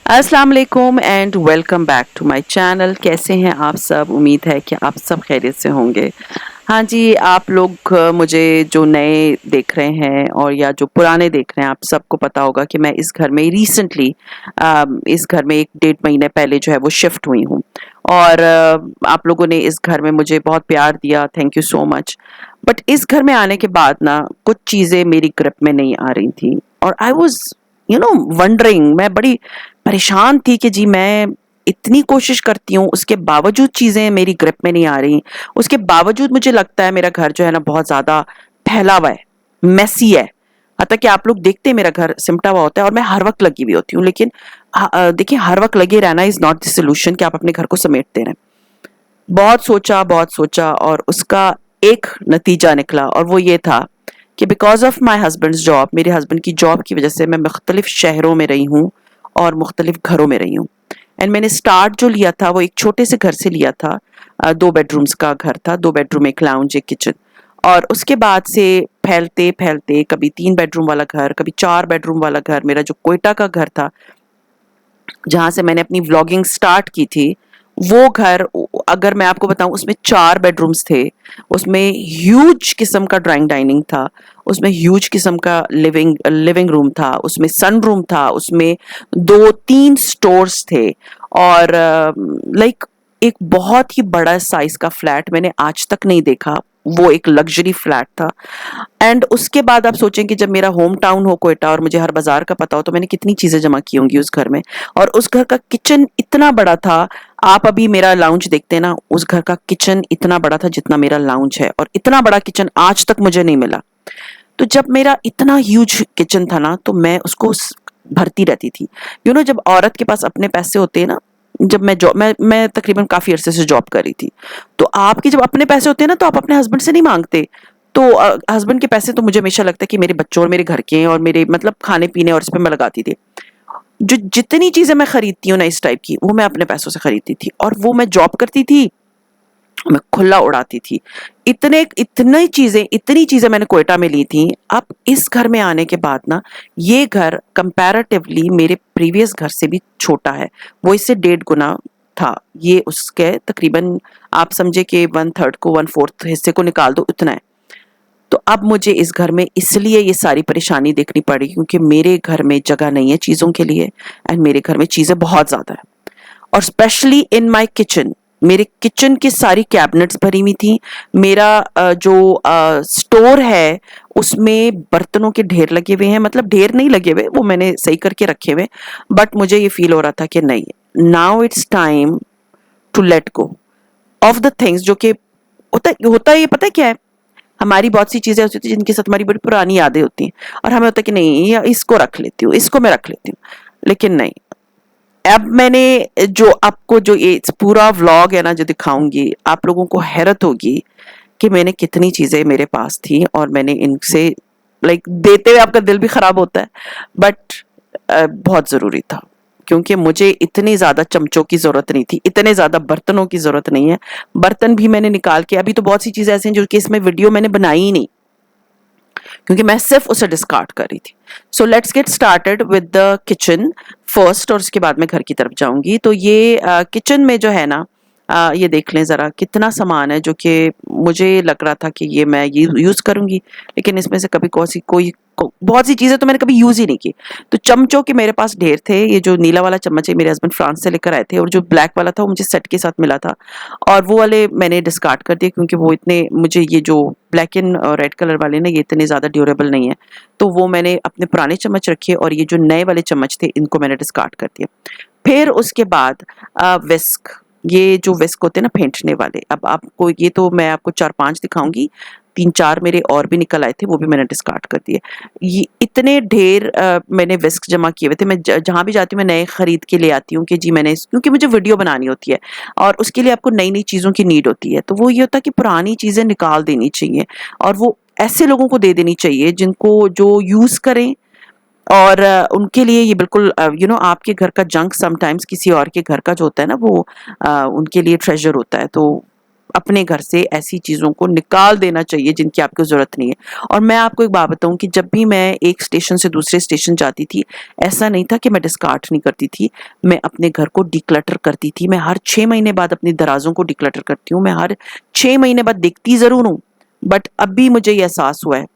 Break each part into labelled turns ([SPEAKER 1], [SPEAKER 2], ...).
[SPEAKER 1] अस्सलाम वालेकुम and welcome back to my channel. कैसे हैं आप सब? उम्मीद है कि आप सब खैरियत से होंगे। हाँ जी, आप लोग मुझे जो नए देख रहे हैं और या जो पुराने देख रहे हैं, आप सबको पता होगा कि मैं इस घर में रिसेंटली इस घर में 1 डेढ़ महीने पहले जो है वो शिफ्ट हुई हूँ। और आप लोगों ने इस घर में मुझे बहुत प्यार दिया, thank you so much. But इस घर में आने के बाद ना कुछ चीज़ें मेरी ग्रिप में नहीं आ रही थी और आई वाज़ वंडरिंग। मैं बड़ी परेशान थी कि जी मैं इतनी कोशिश करती हूँ, उसके बावजूद चीज़ें मेरी ग्रिप में नहीं आ रही। उसके बावजूद मुझे लगता है मेरा घर जो है ना बहुत ज़्यादा फैला हुआ है, मेसी है। हत्ता कि आप लोग देखते हैं मेरा घर सिमटा हुआ होता है और मैं हर वक़्त लगी हुई होती हूँ। लेकिन देखिए, हर वक़्त लगे रहना इज़ नॉट द सॉल्यूशन कि आप अपने घर को समेटते रहें। बहुत सोचा और उसका एक नतीजा निकला और वो ये था कि because of my husbands job, मेरे हस्बैंड की जॉब की वज़ह से मैं मुख्तलिफ शहरों में रही हूँ और मुख्तलिफ घरों में रही हूँ। एंड मैंने स्टार्ट जो लिया था वो एक छोटे से घर से लिया था। 2 बेडरूम्स का घर था, 2 बेडरूम, 1 लाउंज, 1 किचन। और उसके बाद से फैलते-फैलते कभी 3 बेडरूम वाला घर, कभी 4 बेडरूम वाला घर, मेरा जो क्वेटा का घर था, जहाँ से मैंने अपनी व्लॉगिंग स्टार्ट की थी, वो घर अगर मैं आपको बताऊँ उसमें 4 बेडरूम्स थे, उसमें ह्यूज किस्म का ड्राइंग डाइनिंग था, उसमें ह्यूज किस्म का लिविंग लिविंग रूम था, उसमें सनरूम था, उसमें 2-3 स्टोर्स थे और लाइक एक बहुत ही बड़ा साइज़ का फ्लैट मैंने आज तक नहीं देखा, वो एक लग्ज़री फ्लैट था। एंड उसके बाद आप सोचें कि जब मेरा होम टाउन हो क्वेटा और मुझे हर बाज़ार का पता हो, तो मैंने कितनी चीज़ें जमा की होंगी उस घर में। और उस घर का किचन इतना बड़ा था, आप अभी मेरा लाउंज देखते हैं ना, उस घर का किचन इतना बड़ा था जितना मेरा लाउंज है और इतना बड़ा किचन आज तक मुझे नहीं मिला। तो जब मेरा इतना ह्यूज किचन था ना, तो मैं उसको भरती रहती थी। जब औरत के पास अपने पैसे होते हैं ना, जब मैं तकरीबन काफ़ी अरसे से जॉब कर रही थी। तो आपके जब अपने पैसे होते हैं ना, तो आप अपने हस्बैंड से नहीं माँगते। तो हस्बैंड के पैसे तो मुझे हमेशा लगता है कि मेरे बच्चों और मेरे घर के हैं और मेरे मतलब खाने-पीने और इस पे मैं लगाती थी। जो जितनी चीज़ें मैं खरीदती हूँ ना इस टाइप की, वो मैं अपने पैसों से खरीदती थी और वो मैं जॉब करती थी, मैं खुला उड़ाती थी। इतनी चीज़ें मैंने क्वेटा में ली थी। अब इस घर में आने के बाद ना, ये घर कंपैरेटिवली मेरे प्रीवियस घर से भी छोटा है। वो इससे 1.5 गुना था। ये उसके तकरीबन आप समझिए कि 1/3 को 1/4 हिस्से को निकाल दो, इतना है। तो अब मुझे इस घर में इसलिए ये सारी परेशानी देखनी पड़ी क्योंकि मेरे घर में जगह नहीं है चीज़ों के लिए एंड मेरे घर में चीज़ें बहुत ज़्यादा है। और स्पेशली इन माय किचन, मेरे किचन की सारी कैबिनेट्स भरी हुई थी। मेरा जो स्टोर है उसमें बर्तनों के ढेर लगे हुए हैं, मतलब ढेर नहीं लगे हुए, वो मैंने सही करके रखे हुए। बट मुझे ये फील हो रहा था कि नहीं, now it's time to let go of the things जो कि होता ये पता है क्या है, हमारी बहुत सी चीजें होती थी जिनके साथ हमारी बड़ी पुरानी यादें होती हैं और हमें होता है कि नहीं, ये इसको रख लेती हूँ, इसको मैं रख लेती हूँ। लेकिन नहीं, अब मैंने जो आपको जो ये पूरा व्लॉग है ना जो दिखाऊंगी, आप लोगों को हैरत होगी कि मैंने कितनी चीजें मेरे पास थी और मैंने इनसे लाइक देते हुए आपका दिल भी खराब होता है। बट बहुत जरूरी था क्योंकि मुझे इतनी ज्यादा चमचों की जरूरत नहीं थी, इतने ज्यादा बर्तनों की जरूरत नहीं है। बर्तन भी मैंने निकाल के, अभी तो बहुत सी चीजें ऐसी हैं जो कि इसमें वीडियो मैंने बनाई ही नहीं क्योंकि मैं सिर्फ उसे डिस्कार्ड कर रही थी। So let's get started with the kitchen first और उसके बाद मैं घर की तरफ जाऊंगी। तो ये किचन में जो है ना, ये देख लें ज़रा कितना सामान है जो कि मुझे लग रहा था कि ये मैं ये यूज़ करूंगी, लेकिन इसमें से कभी बहुत सी चीज़ें तो मैंने कभी यूज़ ही नहीं की। तो चमचों के मेरे पास ढेर थे। ये जो नीला वाला चम्मच है मेरे हस्बैंड फ्रांस से लेकर आए थे और जो ब्लैक वाला था वो मुझे सेट के साथ मिला था और वो वाले मैंने डिस्कार्ड कर दिए क्योंकि वो इतने, मुझे ये जो ब्लैक एंड रेड कलर वाले ना, ये इतने ज़्यादा ड्यूरेबल नहीं है। तो वो मैंने अपने पुराने चम्मच रखे और ये जो नए वाले चम्मच थे इनको मैंने डिस्कार्ड कर दिया। फिर उसके बाद विस्क, ये जो विस्क होते हैं ना फेंटने वाले, अब आपको ये तो मैं आपको 4-5 दिखाऊंगी, 3-4 मेरे और भी निकल आए थे, वो भी मैंने डिस्कार्ड कर दिए। ये इतने ढेर मैंने विस्क जमा किए हुए थे। मैं जहाँ भी जाती हूँ मैं नए खरीद के ले आती हूँ कि जी मैंने क्योंकि मुझे वीडियो बनानी होती है और उसके लिए आपको नई नई चीज़ों की नीड होती है। तो वो ये होता है कि पुरानी चीज़ें निकाल देनी चाहिए और वो ऐसे लोगों को दे देनी चाहिए जिनको जो यूज़ करें और उनके लिए ये बिल्कुल आपके घर का जंक समटाइम्स किसी और के घर का जो होता है ना, वो उनके लिए ट्रेजर होता है। तो अपने घर से ऐसी चीज़ों को निकाल देना चाहिए जिनकी आपको ज़रूरत नहीं है। और मैं आपको एक बात बताऊँ कि जब भी मैं एक स्टेशन से दूसरे स्टेशन जाती थी, ऐसा नहीं था कि मैं डिस्कार्ड नहीं करती थी, मैं अपने घर को डिक्लटर करती थी। मैं हर 6 महीने बाद अपनी दराज़ों को डिक्लटर करती हूँ, मैं हर 6 महीने बाद देखती ज़रूर हूँ, बट अब भी मुझे ये एहसास हुआ है,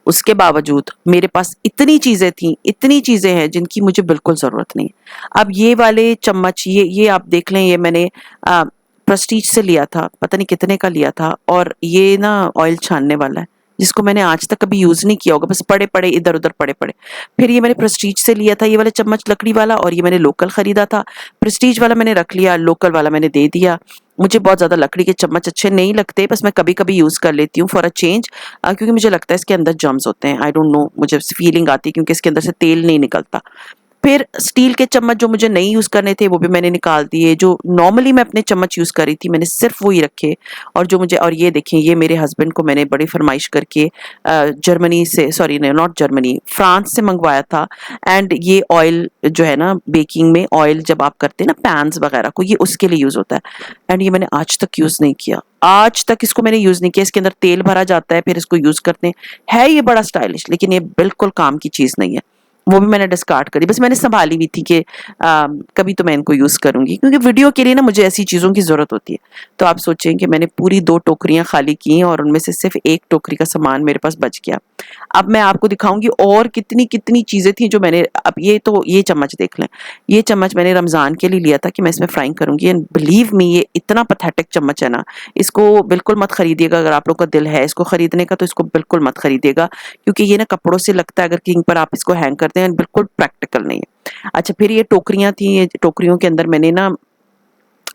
[SPEAKER 1] उसके बावजूद मेरे पास इतनी चीज़ें थी, इतनी चीज़ें हैं जिनकी मुझे बिल्कुल ज़रूरत नहीं। अब ये वाले चम्मच, ये आप देख लें, ये मैंने प्रेस्टीज से लिया था, पता नहीं कितने का लिया था, और ये ना ऑयल छानने वाला है, जिसको मैंने आज तक कभी यूज़ नहीं किया होगा, बस पड़े-पड़े इधर-उधर पड़े-पड़े। फिर ये मैंने प्रेस्टीज से लिया था ये वाला चम्मच लकड़ी वाला, और ये मैंने लोकल खरीदा था। प्रेस्टीज वाला मैंने रख लिया, लोकल वाला मैंने दे दिया। मुझे बहुत ज़्यादा लकड़ी के चम्मच अच्छे नहीं लगते, बस मैं कभी-कभी यूज़ कर लेती हूँ फॉर अ चेंज, क्योंकि मुझे लगता है इसके अंदर जर्म्स होते हैं। आई डोंट नो, मुझे फीलिंग आती है क्योंकि इसके अंदर से तेल नहीं निकलता। फिर स्टील के चम्मच जो मुझे नहीं यूज़ करने थे वो भी मैंने निकाल दिए। जो नॉर्मली मैं अपने चम्मच यूज़ कर रही थी मैंने सिर्फ़ वो ही रखे, और जो मुझे, और ये देखें, ये मेरे हस्बैंड को मैंने बड़ी फ़रमाइश करके जर्मनी से, सॉरी नहीं, नॉट जर्मनी, फ्रांस से मंगवाया था। एंड ये ऑयल जो है ना, बेकिंग में ऑयल जब आप करते हैं ना पैन्स वगैरह को, ये उसके लिए यूज़ होता है। एंड ये मैंने आज तक यूज़ नहीं किया, आज तक इसको मैंने यूज़ नहीं किया। इसके अंदर तेल भरा जाता है, फिर इसको यूज़ करते हैं। है ये बड़ा स्टाइलिश, लेकिन ये बिल्कुल काम की चीज़ नहीं है। वो भी मैंने डिस्कार्ड करी, बस मैंने संभाली हुई थी कि कभी तो मैं इनको यूज़ करूँगी, क्योंकि वीडियो के लिए ना मुझे ऐसी चीज़ों की ज़रूरत होती है। तो आप सोचें कि मैंने पूरी 2 टोकरियाँ खाली की और उनमें से सिर्फ़ 1 टोकरी का सामान मेरे पास बच गया। अब मैं आपको दिखाऊँगी और कितनी-कितनी चीज़ें थी जो मैंने, अब ये चम्मच देख लें। ये चम्मच मैंने रमज़ान के लिए लिया था कि मैं इसमें फ्राइंग करूँगी, एंड बिलीव मी ये इतना पैथेटिक चम्मच है ना, इसको बिल्कुल मत खरीदिएगा। अगर आप लोग का दिल है इसको खरीदने का तो इसको बिल्कुल मत खरीदिएगा, क्योंकि ये ना कपड़ों से लगता है, अगर कहीं पर आप इसको हैंग करते हैं, बिल्कुल प्रैक्टिकल नहीं है। अच्छा, फिर ये टोकरियाँ थी, ये टोकरियों के अंदर मैंने ना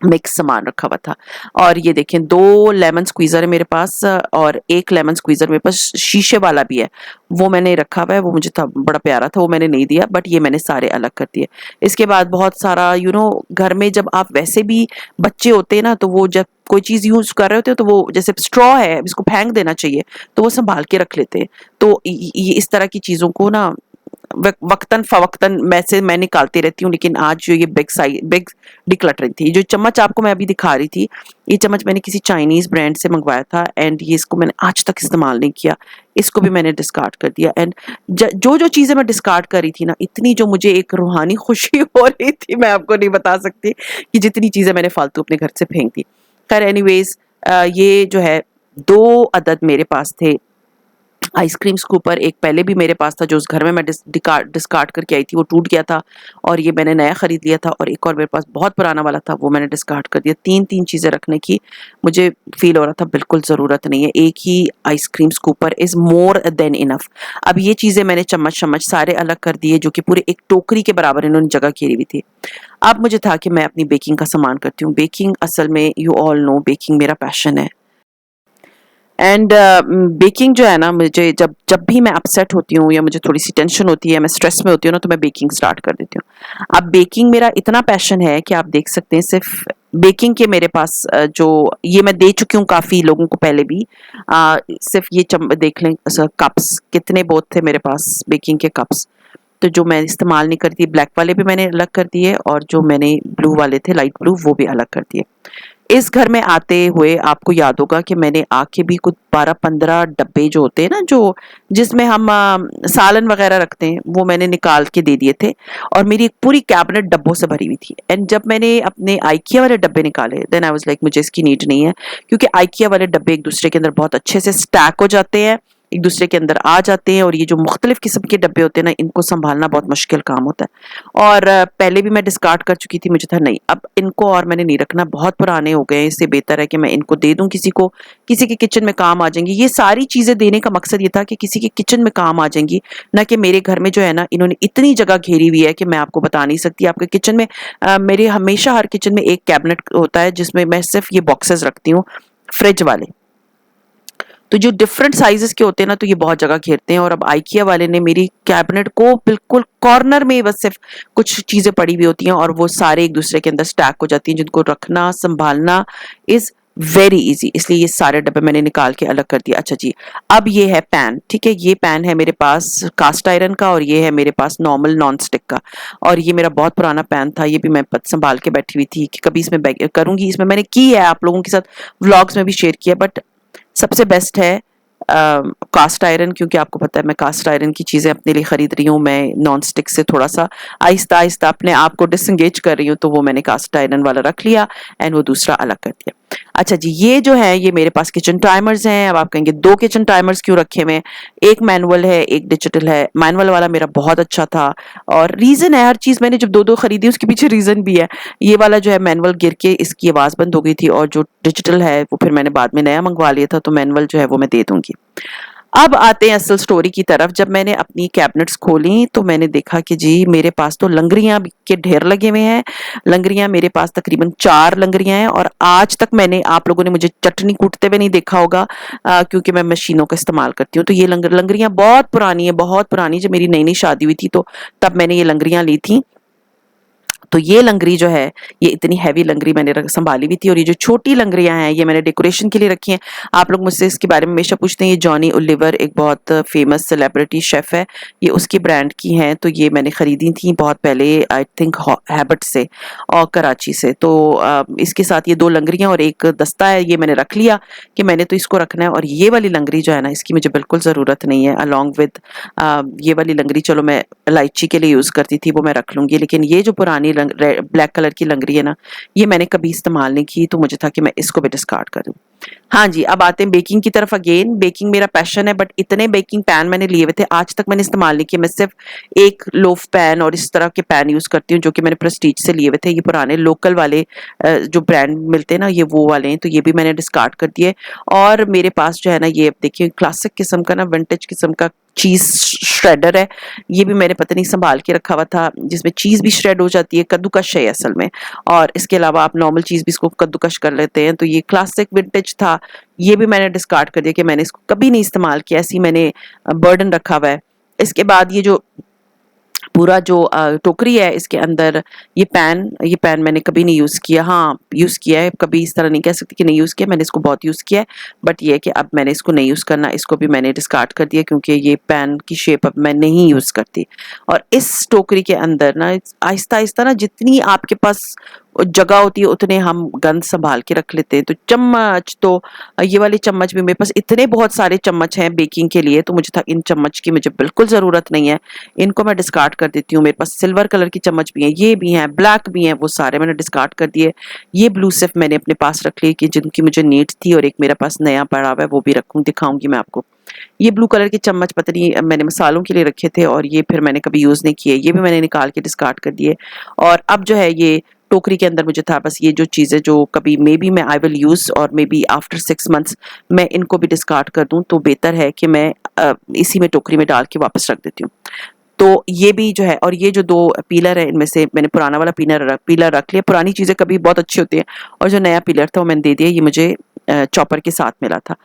[SPEAKER 1] मिक्स सामान रखा हुआ था, और ये देखें 2 लेमन स्क्वीज़र है मेरे पास, और 1 लेमन स्क्वीज़र मेरे पास शीशे वाला भी है, वो मैंने रखा हुआ है। वो मुझे था बड़ा प्यारा था, वो मैंने नहीं दिया, बट ये मैंने सारे अलग कर दिए। इसके बाद बहुत सारा घर में जब आप वैसे भी बच्चे होते हैं ना, तो वो जब कोई चीज़ यूज़ कर रहे होते हैं तो वो, जैसे स्ट्रॉ है इसको फेंक देना चाहिए, तो वो संभाल के रख लेते हैं। तो ये इस तरह की चीज़ों को ना वक्तन फवक्तन मैं निकालती रहती हूँ, लेकिन आज जो ये बिग डिक्लटरिंग थी, जो चम्मच आपको मैं अभी दिखा रही थी, ये चम्मच मैंने किसी चाइनीज ब्रांड से मंगवाया था, एंड ये इसको मैंने आज तक इस्तेमाल नहीं किया, इसको भी मैंने डिस्कार्ड कर दिया। एंड जो जो चीज़ें मैं डिस्कार्ड कर रही थी ना, इतनी जो मुझे एक रूहानी खुशी हो रही थी, मैं आपको नहीं बता सकती कि जितनी चीज़ें मैंने फालतू अपने घर से फेंक दी। खैर एनीवेज, ये जो है 2 अदद मेरे पास थे आइसक्रीम स्कूपर। एक पहले भी मेरे पास था, जो उस घर में मैं डिस्कार्ड करके आई थी, वो टूट गया था, और ये मैंने नया खरीद लिया था, और एक और मेरे पास बहुत पुराना वाला था, वो मैंने डिस्कार्ड कर दिया। 3-3 चीज़ें रखने की मुझे फील हो रहा था बिल्कुल ज़रूरत नहीं है, एक ही ice cream scooper is more than enough. अब ये चीज़ें मैंने चम्मच सारे अलग कर दिए, जो कि पूरे एक टोकरी के बराबर इन्होंने जगह घेरी हुई थी। अब मुझे था कि मैं अपनी बेकिंग का सामान करती हूँ। बेकिंग असल में, यू ऑल नो, बेकिंग मेरा पैशन है। एंड बेकिंग जो है ना, मुझे जब जब भी मैं अपसेट होती हूँ, या मुझे थोड़ी सी टेंशन होती है, मैं स्ट्रेस में होती हूँ ना, तो मैं बेकिंग स्टार्ट कर देती हूँ। अब बेकिंग मेरा इतना पैशन है कि आप देख सकते हैं, सिर्फ बेकिंग के मेरे पास जो ये मैं दे चुकी हूँ काफ़ी लोगों को पहले भी, सिर्फ ये देख लें, कप्स कितने बहुत थे मेरे पास, बेकिंग के कप्स। तो जो मैं इस्तेमाल नहीं करती, ब्लैक वाले भी मैंने अलग कर दिए, और जो मैंने ब्लू वाले थे, लाइट ब्लू, वो भी अलग कर दिए। इस घर में आते हुए आपको याद होगा कि मैंने आके भी कुछ 12-15 डब्बे जो होते हैं ना, जो जिसमें हम सालन वगैरह रखते हैं, वो मैंने निकाल के दे दिए थे, और मेरी एक पूरी कैबिनेट डब्बों से भरी हुई थी। एंड जब मैंने अपने आइकिया वाले डब्बे निकाले, देन आई वाज लाइक, मुझे इसकी नीड नहीं है, क्योंकि आइकिया वाले डब्बे एक दूसरे के अंदर बहुत अच्छे से स्टैक हो जाते हैं, एक दूसरे के अंदर आ जाते हैं, और ये जो मुख्तलिफ किस्म के डब्बे होते हैं ना, इनको संभालना बहुत मुश्किल काम होता है। और पहले भी मैं डिस्कार्ड कर चुकी थी, मुझे था नहीं, अब इनको और मैंने नहीं रखना, बहुत पुराने हो गए हैं, इससे बेहतर है कि मैं इनको दे दूं किसी को, किसी के किचन में काम आ जाएंगी। ये सारी चीज़ें देने का मकसद ये था कि किसी के किचन में काम आ जाएंगी, ना कि मेरे घर में जो है ना, इन्होंने इतनी जगह घेरी हुई है कि मैं आपको बता नहीं सकती। आपके किचन में मेरे हमेशा हर किचन में एक कैबिनेट होता है, जिसमें मैं सिर्फ ये बॉक्सेस रखती हूँ, फ्रिज वाले। तो जो डिफरेंट साइजेस के होते हैं ना, तो ये बहुत जगह घेरते हैं। और अब आइकिया वाले ने मेरी कैबिनेट को बिल्कुल कॉर्नर में बस सिर्फ कुछ चीजें पड़ी हुई होती हैं, और वो सारे एक दूसरे के अंदर स्टैक हो जाती हैं, जिनको रखना संभालना इज वेरी इजी, इसलिए ये सारे डब्बे मैंने निकाल के अलग कर दिया। अच्छा जी, अब ये है पैन, ठीक है, ये पैन है मेरे पास कास्ट आयरन का और ये है मेरे पास नॉर्मल नॉन स्टिक का। और ये मेरा बहुत पुराना पैन था, ये भी मैं संभाल के बैठी हुई थी कि कभी इसमें करूंगी। इसमें मैंने की है, आप लोगों के साथ व्लॉग्स में भी शेयर किया, बट सबसे बेस्ट है कास्ट आयरन, क्योंकि आपको पता है मैं कास्ट आयरन की चीज़ें अपने लिए खरीद रही हूँ। मैं नॉन स्टिक से थोड़ा सा आहिस्ता आहिस्ता अपने आप को डिसंगेज कर रही हूँ, तो वो मैंने कास्ट आयरन वाला रख लिया एंड वो दूसरा अलग कर दिया। अच्छा जी, ये जो है ये मेरे पास किचन टाइमर्स हैं। अब आप कहेंगे दो किचन टाइमर्स क्यों रखे हुए हैं? एक मैनुअल है, एक डिजिटल है। मैनुअल वाला मेरा बहुत अच्छा था और रीजन है, हर चीज मैंने जब दो दो खरीदी उसके पीछे रीजन भी है। ये वाला जो है मैनुअल गिर के इसकी आवाज बंद हो गई थी, और जो डिजिटल है वो फिर मैंने बाद में नया मंगवा लिया था, तो मैनुअल जो है वो मैं दे दूंगी। अब आते हैं असल स्टोरी की तरफ। जब मैंने अपनी कैबिनेट्स खोली तो मैंने देखा कि जी मेरे पास तो लंगरियां के ढेर लगे हुए हैं। लंगरियां मेरे पास तकरीबन 4 लंगरियां हैं, और आज तक मैंने, आप लोगों ने मुझे चटनी कूटते हुए नहीं देखा होगा, क्योंकि मैं मशीनों का इस्तेमाल करती हूँ। तो ये लंगरियां बहुत पुरानी है, बहुत पुरानी। जब मेरी नई नई शादी हुई थी तो तब मैंने ये लंगरियां ली थी। तो ये लंगरी जो है, ये इतनी हैवी लंगरी मैंने संभाली हुई थी। और ये जो छोटी लंगरियां हैं ये मैंने डेकोरेशन के लिए रखी हैं। आप लोग मुझसे इसके बारे में हमेशा पूछते हैं। ये जॉनी ओलिवर एक बहुत फेमस सेलिब्रिटी शेफ है, ये उसकी ब्रांड की हैं। तो ये मैंने खरीदी थी बहुत पहले, आई थिंक हैबट से और कराची से। तो इसके साथ ये 2 लंगरियां और एक दस्ता है, ये मैंने रख लिया कि मैंने तो इसको रखना है। और ये वाली लंगरी जो है ना, इसकी मुझे बिल्कुल ज़रूरत नहीं है। अलॉन्ग विद ये वाली लंगरी, चलो मैं इलायची के लिए यूज़ करती थी, वो मैं रख लूंगी। लेकिन ये जो पुरानी ब्लैक कलर की लंगरी है ना, ये मैंने कभी इस्तेमाल नहीं की, तो मुझे था कि मैं इसको भी डिस्कार्ड कर दूं। हाँ जी, अब आते हैं बेकिंग की तरफ। अगेन बेकिंग मेरा पैशन है, बट इतने बेकिंग पैन मैंने लिए हुए थे, आज तक मैंने इस्तेमाल नहीं किया। मैं सिर्फ एक लोफ पैन और इस तरह के पैन यूज करती हूँ, जो कि मैंने प्रेस्टीज से लिए हुए थे। ये पुराने लोकल वाले जो ब्रांड मिलते हैं ना, ये वो वाले हैं, तो ये भी मैंने डिस्कार्ड कर दिए। और मेरे पास जो है ना, ये देखिए क्लासिक किस्म का ना, विंटेज किस्म का चीज श्रेडर है। ये भी मैंने पता नहीं संभाल के रखा हुआ था, जिसमें चीज भी श्रेड हो जाती है, कद्दूकश है असल में। और इसके अलावा आप नॉर्मल चीज भी इसको कद्दूकश कर लेते हैं। तो ये क्लासिक विंटेज था, ये भी मैंने डिस्कार्ड कर दिया कि मैंने इसको कभी नहीं इस्तेमाल किया, ऐसी मैंने बर्डन रखा हुआ है। इसके बाद ये जो पूरा जो टोकरी है, इसके अंदर ये पैन मैंने कभी नहीं यूज़ किया। हाँ, यूज़ किया है, कभी इस तरह नहीं कह सकती कि नहीं यूज़ किया, मैंने इसको बहुत यूज़ किया है। बट ये है कि अब मैंने इसको नहीं यूज़ करना, इसको भी मैंने डिस्कार्ड कर दिया, क्योंकि ये पैन की शेप अब मैं नहीं यूज़ करती। और इस टोकरी के अंदर ना आहिस्ता आहिस्ता ना, जितनी आपके पास जगह होती है उतने हम गंद संभाल के रख लेते हैं। तो चम्मच, तो ये वाले चम्मच भी मेरे पास इतने बहुत सारे चम्मच हैं बेकिंग के लिए, तो मुझे था इन चम्मच की मुझे बिल्कुल ज़रूरत नहीं है, इनको मैं डिस्कार्ड कर देती हूँ। मेरे पास सिल्वर कलर की चम्मच भी हैं, ये भी हैं, ब्लैक भी हैं, वो सारे मैंने डिस्कार्ड कर दिए। ये ब्लू सिर्फ मैंने अपने पास रख ली कि जिनकी मुझे नीड थी, और एक मेरे पास नया पड़ा हुआ है, वो भी रखूँ, दिखाऊंगी मैं आपको। ये ब्लू कलर के चम्मच पता नहीं मैंने मसालों के लिए रखे थे, और ये फिर मैंने कभी यूज़ नहीं किए, ये भी मैंने निकाल के डिस्कार्ड कर दिए। और अब जो है ये टोकरी के अंदर मुझे था बस ये जो चीज़ें जो कभी मे बी मैं आई विल यूज़, और मे बी आफ्टर 6 मंथ्स मैं इनको भी डिस्कार्ड कर दूं, तो बेहतर है कि मैं इसी में टोकरी में डाल के वापस रख देती हूँ। तो ये भी जो है, और ये जो 2 पीलर है, इनमें से मैंने पुराना वाला पीलर रख लिया। पुरानी चीज़ें कभी बहुत अच्छी होती हैं, और जो नया पीलर था वो मैंने दे दिया, ये मुझे चॉपर के साथ मिला था।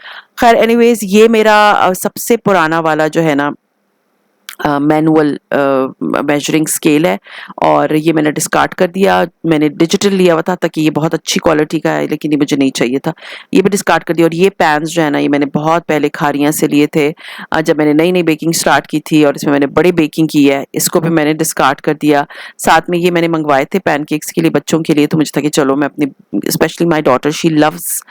[SPEAKER 1] खैर एनीवेज, ये मेरा सबसे पुराना वाला जो है ना मैनुअल मेजरिंग स्केल है, और ये मैंने डिस्कार्ड कर दिया। मैंने डिजिटल लिया हुआ था ताकि ये बहुत अच्छी क्वालिटी का है, लेकिन ये मुझे नहीं चाहिए था, ये भी डिस्कार्ड कर दिया। और ये पैन्स जो है ना, ये मैंने बहुत पहले खारियां से लिए थे, जब मैंने नई नई बेकिंग स्टार्ट की थी, और इसमें मैंने बड़ी बेकिंग की है, इसको भी मैंने डिस्कार्ड कर दिया। साथ में ये मैंने मंगवाए थे पैनकेक्स के लिए बच्चों के लिए, तो मुझे था कि चलो मैं अपनी, specially my daughter, she loves,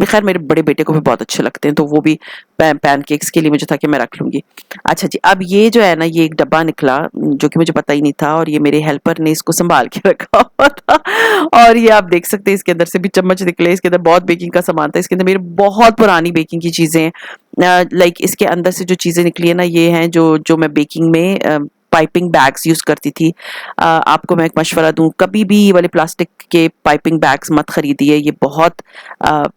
[SPEAKER 1] खैर मेरे बड़े बेटे को भी बहुत अच्छे लगते हैं, तो वो भी पैनकेक्स के लिए मुझे था कि मैं रख लूंगी। अच्छा जी, अब ये जो है ना, ये एक डब्बा निकला जो कि मुझे पता ही नहीं था, और ये मेरे हेल्पर ने इसको संभाल के रखा हुआ था। और ये आप देख सकते हैं, इसके अंदर से भी चम्मच निकले, इसके अंदर बहुत बेकिंग का सामान था, इसके अंदर मेरी बहुत पुरानी बेकिंग की चीजें हैं। लाइक इसके अंदर से जो चीजें निकली है ना, ये हैं जो जो मैं बेकिंग में पाइपिंग बैग्स यूज करती थी। आपको मैं एक मशवरा दूं, कभी भी ये वाले प्लास्टिक के पाइपिंग बैग्स मत खरीदिए, ये बहुत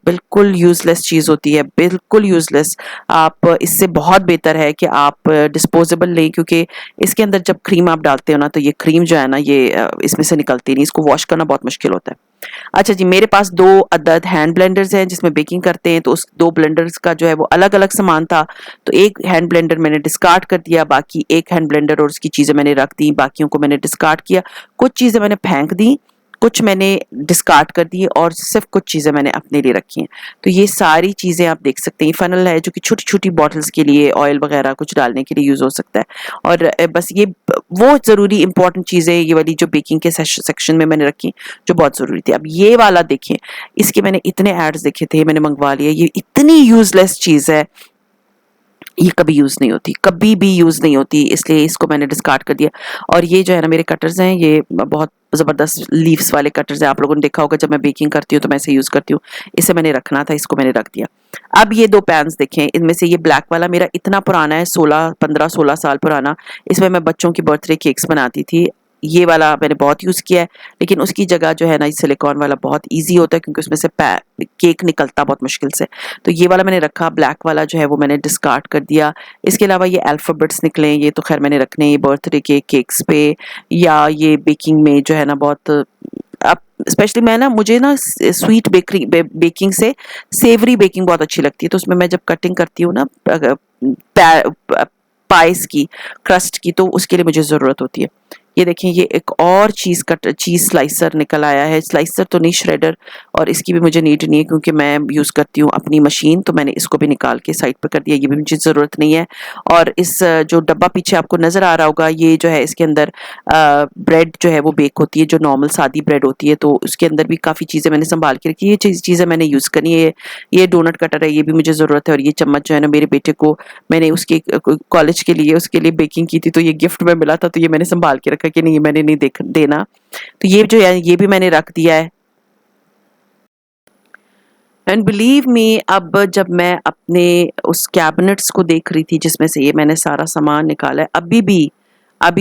[SPEAKER 1] बिल्कुल यूजलेस चीज होती है, बिल्कुल यूजलेस। आप इससे बहुत बेहतर है कि आप डिस्पोजेबल लें, क्योंकि इसके अंदर जब क्रीम आप डालते हो ना, तो ये क्रीम जो है ना, ये इसमें से निकलती नहीं, इसको वॉश करना बहुत मुश्किल होता है। अच्छा जी, मेरे पास 2 अदद हैंड ब्लेंडर्स हैं जिसमें बेकिंग करते हैं, तो उस 2 ब्लेंडर्स का जो है वो अलग अलग सामान था। तो एक हैंड ब्लेंडर मैंने डिस्कार्ड कर दिया, बाकी एक हैंड ब्लेंडर और उसकी चीजें मैंने रख दी, बाकियों को मैंने डिस्कार्ड किया। कुछ चीजें मैंने फेंक दी, कुछ मैंने डिस्कार्ड कर दिए और सिर्फ कुछ चीज़ें मैंने अपने लिए रखी हैं। तो ये सारी चीज़ें आप देख सकते हैं। फनल है जो कि छोटी-छोटी बॉटल्स के लिए ऑयल वगैरह कुछ डालने के लिए यूज़ हो सकता है। और बस ये वो ज़रूरी इम्पोर्टेंट चीज़ें ये वाली जो बेकिंग के सेक्शन में मैंने रखी, जो बहुत ज़रूरी थी। अब ये वाला देखिए, इसके मैंने इतने एड्स देखे थे, मैंने मंगवा लिया। ये इतनी यूज़लेस चीज़ है, ये कभी यूज़ नहीं होती, कभी भी यूज़ नहीं होती, इसलिए इसको मैंने डिस्कार्ड कर दिया। और ये जो है ना मेरे कटर्स हैं, ये बहुत ज़बरदस्त लीव्स वाले कटर्स हैं। आप लोगों ने देखा होगा जब मैं बेकिंग करती हूँ तो मैं इसे यूज़ करती हूँ। इसे मैंने रखना था, इसको मैंने रख दिया। अब ये 2 पैन्स देखें, इनमें से ये ब्लैक वाला मेरा इतना पुराना है, 15-16 साल पुराना। इसमें मैं बच्चों की बर्थडे केक्स बनाती थी। ये वाला मैंने बहुत यूज़ किया है, लेकिन उसकी जगह जो है ना, ये सिलिकॉन वाला बहुत ईज़ी होता है क्योंकि उसमें से केक निकलता बहुत मुश्किल से। तो ये वाला मैंने रखा, ब्लैक वाला जो है वो मैंने डिस्कार्ड कर दिया। इसके अलावा ये अल्फ़ाबेट्स निकले हैं, ये तो ख़ैर मैंने रखने हैं, ये बर्थडे के केक्स पे या ये बेकिंग में जो है ना बहुत अब स्पेशली मैं ना मुझे ना स्वीट बेकिंग से सेवरी बेकिंग बहुत अच्छी लगती है। तो उसमें मैं जब कटिंग करती हूँ ना पाइस की, क्रस्ट की, तो उसके लिए मुझे ज़रूरत होती है। ये देखें, ये एक और चीज़ स्लाइसर निकल आया है। स्लाइसर तो नहीं, श्रेडर, और इसकी भी मुझे नीड नहीं है क्योंकि मैं यूज़ करती हूँ अपनी मशीन, तो मैंने इसको भी निकाल के साइड पे कर दिया, ये भी मुझे ज़रूरत नहीं है। और इस जो डब्बा पीछे आपको नज़र आ रहा होगा, ये जो है इसके अंदर ब्रेड जो है वो बेक होती है, जो नॉर्मल सादी ब्रेड होती है, तो उसके अंदर भी काफ़ी चीज़ें मैंने संभाल के रखी है। ये चीज़ें मैंने यूज़ करनी है। ये डोनट कटर है, ये भी मुझे ज़रूरत है। और ये चम्मच जो है ना, मेरे बेटे को मैंने उसके कॉलेज के लिए उसके लिए बेकिंग की थी, तो ये गिफ्ट में मिला था, तो ये मैंने संभाल के रखा कि नहीं, मैंने नहीं देना। तो ये जो है ये भी मैंने रख दिया है। एंड बिलीव मी, अब जब मैं अपने उस कैबिनेट्स को देख रही थी जिसमें से ये मैंने सारा सामान निकाला है, अभी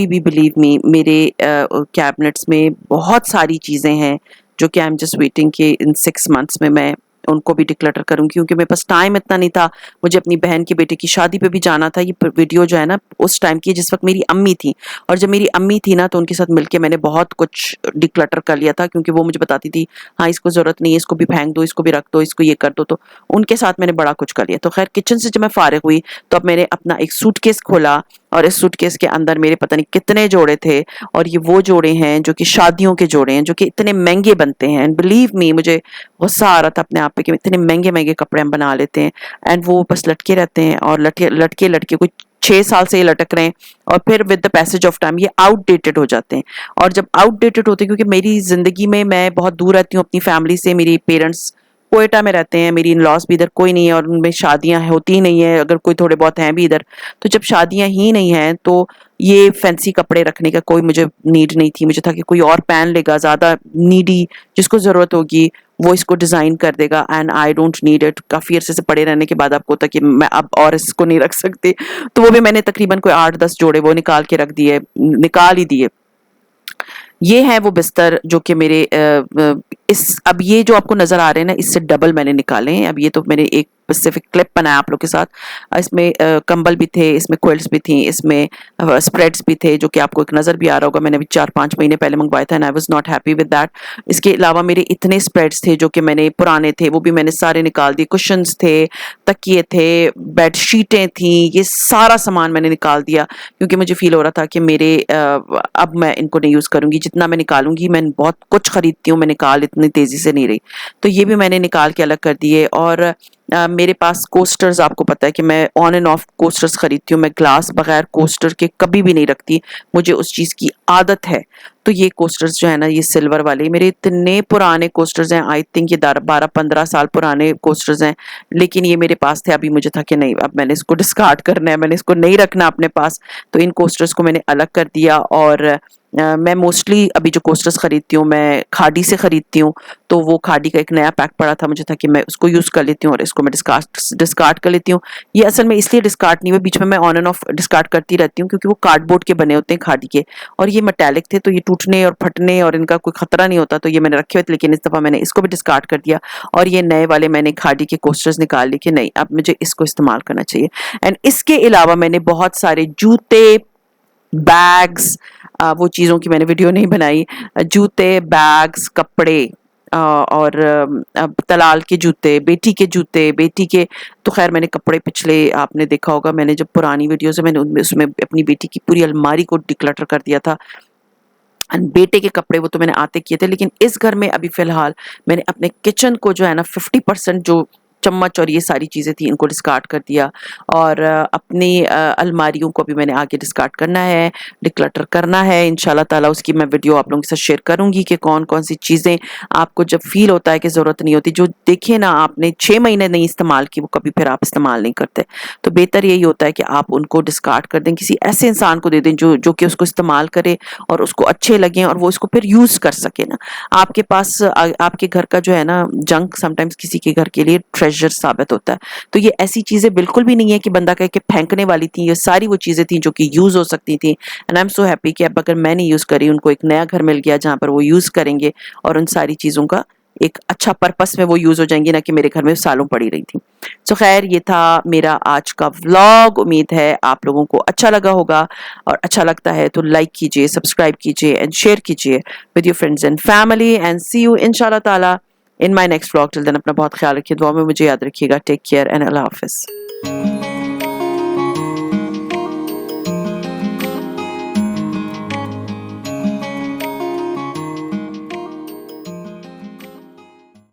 [SPEAKER 1] भी बिलीव मी मेरे कैबिनेट्स में बहुत सारी चीज़ें हैं जो कि आई एम जस्ट वेटिंग कि इन 6 मंथ्स में मैं उनको भी डिक्लटर करूँगी, क्योंकि मेरे पास टाइम इतना नहीं था। मुझे अपनी बहन के बेटे की शादी पे भी जाना था। ये वीडियो जो है ना उस टाइम की जिस वक़्त मेरी अम्मी थी, और जब मेरी अम्मी थी ना तो उनके साथ मिलके मैंने बहुत कुछ डिक्लटर कर लिया था, क्योंकि वो मुझे बताती थी, हाँ, इसको ज़रूरत नहीं है, इसको भी फेंक दो, इसको भी रख दो, इसको ये कर दो। तो उनके साथ मैंने बड़ा कुछ कर लिया। तो ख़ैर किचन से जब मैं फ़ारिग हुई तो अब मैंने अपना एक सूटकेस खोला, और इस सूटकेस के अंदर मेरे पता नहीं कितने जोड़े थे, और ये वो जोड़े हैं जो कि शादियों के जोड़े हैं, जो कि इतने महँगे बनते हैं। एंड बिलीव मी, मुझे गुस्सा आ रहा था अपने आप पे कि इतने महँगे-महँगे कपड़े हम बना लेते हैं, एंड वो बस लटके रहते हैं, और लटके-लटके कुछ 6 साल से ये लटक रहे हैं, और फिर with the passage of time ये आउटडेटेड हो जाते हैं। और जब आउटडेटेड होते हैं, क्योंकि मेरी ज़िंदगी में मैं बहुत दूर रहती हूँ अपनी फैमिली से, मेरे पेरेंट्स क्वेटा में रहते हैं, मेरी इन-लॉज़ भी इधर कोई नहीं है, और उनमें शादियाँ होती ही नहीं है, अगर कोई थोड़े बहुत हैं भी इधर। तो जब शादियाँ ही नहीं हैं, तो ये फैंसी कपड़े रखने का कोई मुझे नीड नहीं थी। मुझे था कि कोई और पहन लेगा, ज़्यादा नीडी जिसको ज़रूरत होगी वो इसको डिज़ाइन कर देगा, and I don't need it. काफ़ी अरसे से पड़े रहने के बाद आपको होता है कि मैं अब और इसको नहीं रख सकती। तो वो भी मैंने तकरीबन कोई 8-10 जोड़े वो निकाल के रख दिए, निकाल ही दिए। ये है वो बिस्तर जो कि मेरे इस अब ये जो आपको नज़र आ रहे हैं ना, इससे डबल मैंने निकाले हैं। अब ये तो मैंने एक स्पेसिफिक क्लिप बनाया आप लोग के साथ। इसमें कंबल भी थे, इसमें क्विल्ट्स भी थी, इसमें स्प्रेड्स भी थे, जो कि आपको एक नज़र भी आ रहा होगा। मैंने अभी 4-5 महीने पहले मंगवाया था, and I was not happy with that. इसके अलावा मेरे इतने स्प्रेड्स थे जो कि मैंने पुराने थे, वो भी मैंने सारे निकाल दिए। कुशन्स थे, तकिए थे, बेडशीटें थी, ये सारा सामान मैंने निकाल दिया, क्योंकि मुझे फ़ील हो रहा था कि मेरे अब मैं इनको नहीं यूज़ करूँगी। जितना मैं निकालूँगी, मैं बहुत कुछ खरीदती हूँ, मैं निकाल इतनी तेज़ी से नहीं रही। तो ये भी मैंने निकाल के अलग कर दिए। और मेरे पास कोस्टर्स, आपको पता है कि मैं ऑन एंड ऑफ कोस्टर्स खरीदती हूँ। मैं ग्लास बगैर कोस्टर के कभी भी नहीं रखती, मुझे उस चीज़ की आदत है। तो ये कोस्टर्स जो है ना, ये सिल्वर वाले मेरे इतने पुराने कोस्टर्स हैं, आई थिंक ये 12-15 साल पुराने कोस्टर्स हैं, लेकिन ये मेरे पास थे। अभी मुझे था कि नहीं, अब मैंने इसको डिस्कार्ड करना है, मैंने इसको नहीं रखना अपने पास। तो इन कोस्टर्स को मैंने अलग कर दिया। और मैं मोस्टली अभी जो कोस्टर्स खरीदती हूँ मैं खाड़ी से खरीदती हूँ। तो वो खाड़ी का एक नया पैक पड़ा था, मुझे था कि मैं उसको यूज़ कर लेती हूँ, और इसको मैं डिस्कार्ड कर लेती हूँ। ये असल में इसलिए डिस्कार्ड नहीं हुआ, बीच में मैं ऑन एंड ऑफ डिस्कार्ड करती रहती हूँ, क्योंकि वो कार्डबोर्ड के बने होते हैं खाड़ी के, और ये मेटालिक थे, तो ये टूटने और फटने और इनका कोई खतरा नहीं होता। तो ये मैंने रखे हुए थे, लेकिन इस दफ़ा मैंने इसको भी डिस्कार्ड कर दिया, और ये नए वाले मैंने खाड़ी के कोस्टर्स निकाल लिए कि नहीं, अब मुझे इसको इस्तेमाल करना चाहिए। एंड इसके अलावा मैंने बहुत सारे जूते, बैग्स, वो चीज़ों की मैंने वीडियो नहीं बनाई। जूते, बैग्स, कपड़े, और तलाल के जूते, बेटी के तो ख़ैर मैंने कपड़े पिछले आपने देखा होगा, मैंने जब पुरानी वीडियोज़ है मैंने उनमें उसमें अपनी बेटी की पूरी अलमारी को डिक्लटर कर दिया था। बेटे के कपड़े वो तो मैंने आते किए थे, लेकिन इस घर में अभी फ़िलहाल मैंने अपने किचन को जो है ना 50% जो चम्मच और ये सारी चीज़ें थी इनको डिस्कार्ड कर दिया, और अपनी अलमारियों को भी मैंने आगे डिस्कार्ड करना है, डिक्लटर करना है। इंशाल्लाह ताला उसकी मैं वीडियो आप लोगों के साथ शेयर करूँगी कि कौन-कौन सी चीज़ें आपको जब फ़ील होता है कि ज़रूरत नहीं होती, जो देखिए ना आपने 6 महीने नहीं इस्तेमाल की, वो कभी फिर आप इस्तेमाल नहीं करते। तो बेहतर यही होता है कि आप उनको डिस्कार्ड कर दें, किसी ऐसे इंसान को दे दें जो कि उसको इस्तेमाल करे और उसको अच्छे लगें और वो इसको फिर यूज़ कर सके ना। आपके पास आपके घर का जो है ना जंक समटाइम्स किसी के घर के लिए ट्रेजर साबित होता है। तो ये ऐसी चीज़ें बिल्कुल भी नहीं है कि बंदा कहे कि फेंकने वाली थी, ये सारी वो चीज़ें थी जो कि यूज़ हो सकती थी, and I am so happy कि अब अगर मैंने यूज़ करी, उनको एक नया घर मिल गया जहाँ पर वो यूज़ करेंगे और उन सारी चीज़ों का एक अच्छा पर्पस में वो यूज़ हो जाएँगी, ना कि मेरे घर में सालों पड़ी रही थी। सो खैर ये था मेरा आज का व्लॉग। उम्मीद है आप लोगों को अच्छा लगा होगा, और अच्छा लगता है तो लाइक कीजिए, सब्सक्राइब कीजिए एंड शेयर कीजिए with your friends and family, and see you इंशाल्लाह ताला in my next vlog. Till then अपना बहुत ख्याल रखिए, दुआ में मुझे याद रखिएगा। टेक केयर एंड अल्लाह हाफ़िज़।